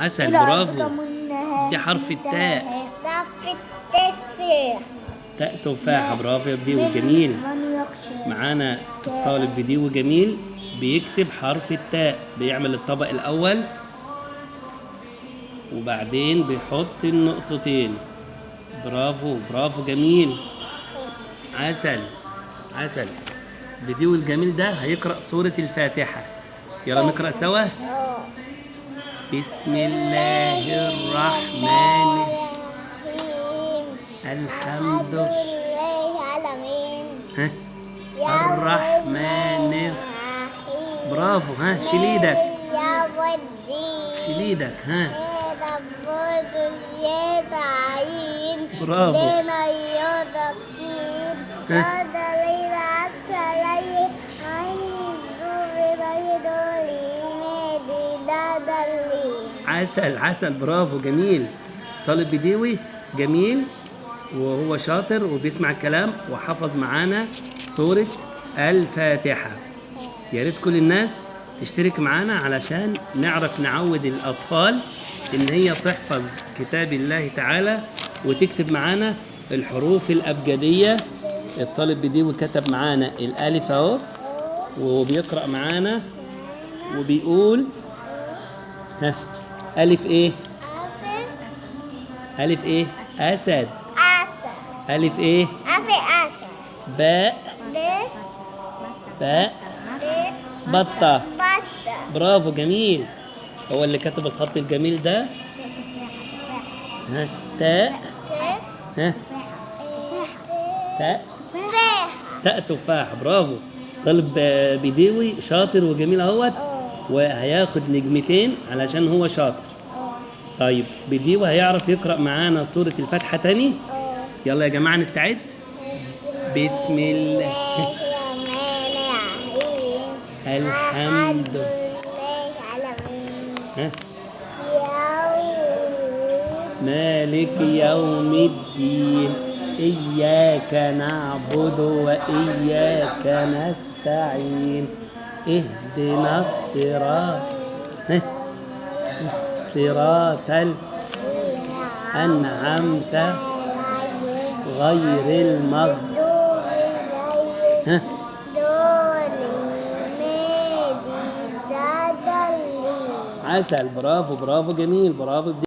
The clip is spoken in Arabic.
عسل، برافو. دي حرف التاء. تاء تفاحة، برافو يا بديو، جميل. معانا الطالب بديو جميل بيكتب حرف التاء، بيعمل الطبق الأول وبعدين بيحط النقطتين. برافو برافو، جميل. عسل عسل. بديو الجميل ده هيقرأ سورة الفاتحة. يلا نقرأ سوا. بسم الله الرحمن الحمد ها الرحمن. برافو. ها شيل ايدك، شيل ايدك. ها برافو. عسل عسل، برافو، جميل. طالب بديوي جميل وهو شاطر وبيسمع الكلام وحفظ معانا سورة الفاتحة. يا ريت كل الناس تشترك معانا علشان نعرف نعود الأطفال إن هي تحفظ كتاب الله تعالى وتكتب معانا الحروف الأبجدية. الطالب بديوي كتب معانا الألف أهو وبيقرأ معانا وبيقول ها ألف إيه؟ ألف إيه؟ أسد. ألف إيه؟ باء. باء. بطة. برافو، جميل. هو اللي كتب الخط الجميل ده. ها تاء. ها تاء. تاء تفاح، برافو. طالب بديوي شاطر وجميل اهوت وهياخد نجمتين علشان هو شاطر. طيب بديوي هيعرف يقرأ معانا سورة الفاتحة تاني. يلا يا جماعة نستعد. بسم الله الحمد لله مالك يوم الدين إياك نعبد وإياك نستعين اهدنا الصراط صراط أنعمت غير المغضوب. عسل، برافو برافو، جميل، برافو.